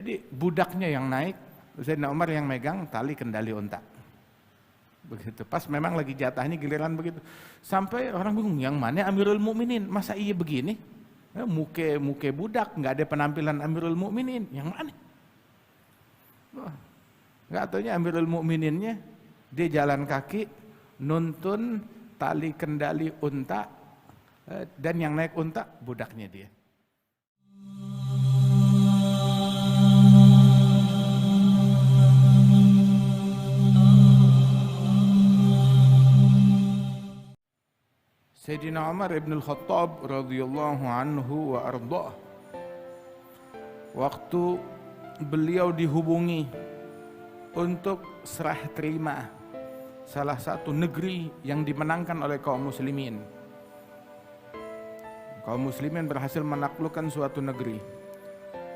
Jadi budaknya yang naik, Sayyidina Umar yang megang tali kendali unta. Begitu. Pas memang lagi jatahnya giliran begitu. Sampai orang bingung, yang mana Amirul Mukminin? Masa iya begini? Muke budak, nggak ada penampilan Amirul Mukminin. Yang mana? Nggak taunya Amirul Mukmininnya dia jalan kaki, nuntun tali kendali unta, dan yang naik unta budaknya dia. Sayyidina Umar ibn al-Khattab radhiyallahu anhu wa ardhah, waktu beliau dihubungi untuk serah terima salah satu negeri yang dimenangkan oleh kaum muslimin. Kaum muslimin berhasil menaklukkan suatu negeri.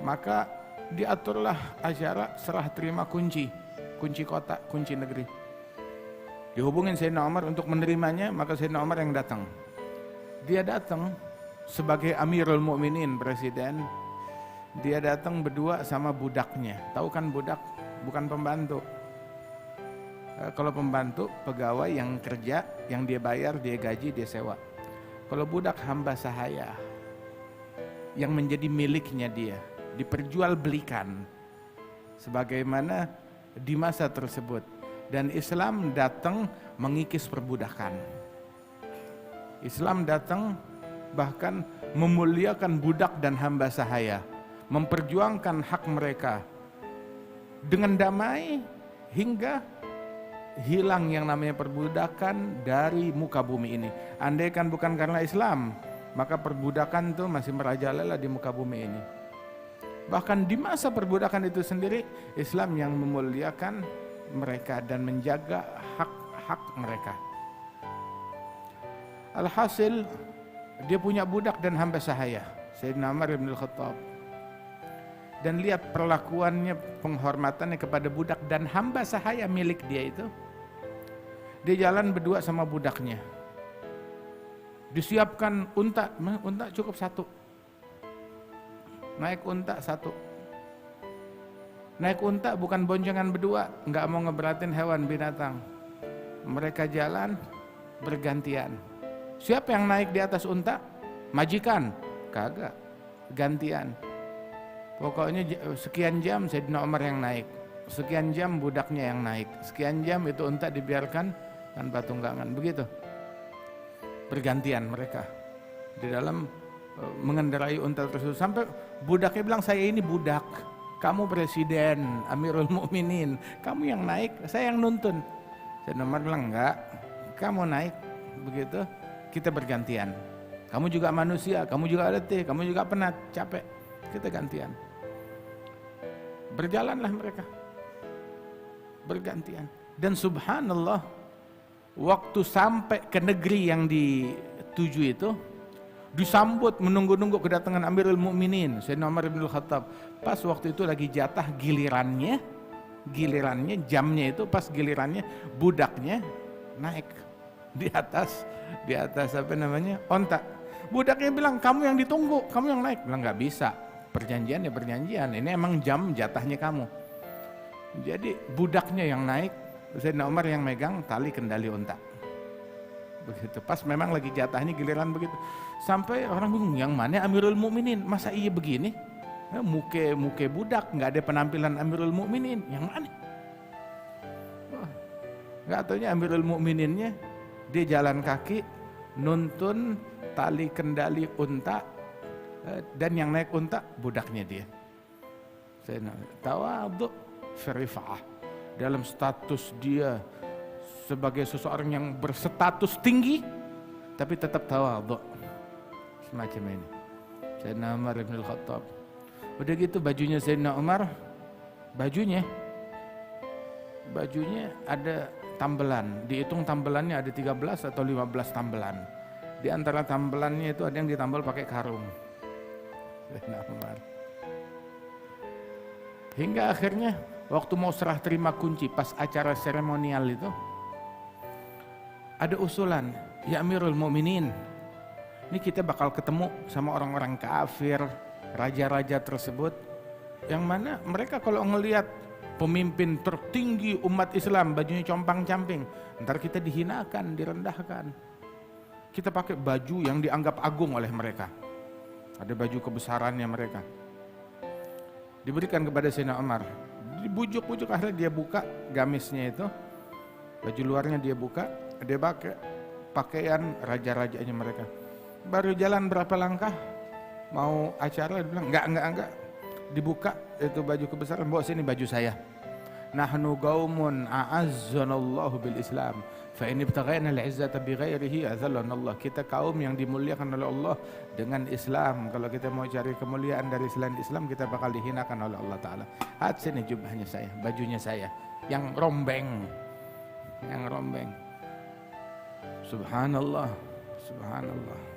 Maka diaturlah acara serah terima kunci kota, kunci negeri. Dihubungin Sayyidina Umar untuk menerimanya, maka Sayyidina Umar yang datang. Dia datang sebagai Amirul Mukminin, presiden. Dia datang berdua sama budaknya. Tahu kan budak? Bukan pembantu. Kalau pembantu, pegawai yang kerja, yang dia bayar, dia gaji, dia sewa. Kalau budak, hamba sahaya yang menjadi miliknya dia, diperjualbelikan sebagaimana di masa tersebut. Dan Islam datang mengikis perbudakan. Islam datang bahkan memuliakan budak dan hamba sahaya, memperjuangkan hak mereka dengan damai hingga hilang yang namanya perbudakan dari muka bumi ini. Andai kan bukan karena Islam, maka perbudakan itu masih merajalela di muka bumi ini. Bahkan di masa perbudakan itu sendiri, Islam yang memuliakan mereka dan menjaga hak-hak mereka. Alhasil dia punya budak dan hamba sahaya, Sayyidina Umar bin Al-Khattab. Dan lihat perlakuannya, penghormatannya kepada budak dan hamba sahaya milik dia itu. Dia jalan berdua sama budaknya. Disiapkan unta cukup satu. Naik unta satu. Naik unta bukan boncengan berdua, nggak mau ngeberatin hewan binatang. Mereka jalan bergantian. Siapa yang naik di atas unta? Majikan? Kagak, gantian. Pokoknya sekian jam Sayyidina Umar yang naik, sekian jam budaknya yang naik, sekian jam itu unta dibiarkan tanpa tunggangan. Begitu. Bergantian mereka di dalam mengendarai unta tersebut. Sampai budaknya bilang, saya ini budak. Kamu presiden, Amirul Mukminin, kamu yang naik, saya yang nuntun. Sayyidina Umar bilang, enggak, kamu naik, begitu, kita bergantian. Kamu juga manusia, kamu juga letih, kamu juga penat, capek, kita gantian. Berjalanlah mereka, bergantian. Dan subhanallah, waktu sampai ke negeri yang dituju itu, disambut menunggu-nunggu kedatangan Amirul Mukminin Sayyidina Umar bin Al-Khattab. Pas waktu itu lagi jatah gilirannya jamnya itu pas gilirannya budaknya naik di atas apa namanya, onta. Budaknya bilang, kamu yang ditunggu, kamu yang naik. Bilang, nggak bisa, perjanjian ya perjanjian, ini emang jam jatahnya kamu. Jadi budaknya yang naik, Sayyidina Umar yang megang tali kendali unta. Begitu. Pas memang lagi jatahnya giliran begitu. Sampai orang bingung, yang mana Amirul Mukminin? Masa iya begini? Muke budak, nggak ada penampilan Amirul Mukminin. Yang mana? Nggak taunya Amirul Mukmininnya dia jalan kaki, nuntun tali kendali unta, dan yang naik unta budaknya dia. Tawadhu syarifah, dalam status dia sebagai seseorang yang berstatus tinggi tapi tetap tawadhu, semacam ini Sayyidina Umar bin Al-Khattab. Udah gitu bajunya Sayyidina Umar, bajunya ada tambelan, dihitung tambelannya ada 13 atau 15 tambelan. Di antara tambelannya itu ada yang ditambal pakai karung. Sayyidina Umar. Hingga akhirnya waktu mau serah terima kunci, pas acara seremonial itu ada usulan, ya Amirul Mukminin, ini kita bakal ketemu sama orang-orang kafir, raja-raja tersebut. Yang mana mereka kalau ngelihat pemimpin tertinggi umat Islam bajunya compang-camping, ntar kita dihinakan, direndahkan. Kita pakai baju yang dianggap agung oleh mereka. Ada baju kebesarannya mereka. Diberikan kepada Sayyidina Umar. Dibujuk-bujuk, akhirnya dia buka gamisnya itu. Baju luarnya dia buka, dia pakai pakaian raja-rajanya mereka. Baru jalan berapa langkah, mau acara, dia bilang, enggak. Dibuka itu baju kebesaran, bawa sini baju saya. Nahnu qaumun a'azzanallahu bil Islam, fa in ibtaghaina al-'izzata bighairihi azallana Allah. Kita kaum yang dimuliakan oleh Allah dengan Islam. Kalau kita mau cari kemuliaan dari selain Islam, kita bakal dihinakan oleh Allah Ta'ala. Hat sini jubahnya saya, bajunya saya, yang rombeng. Subhanallah, subhanallah.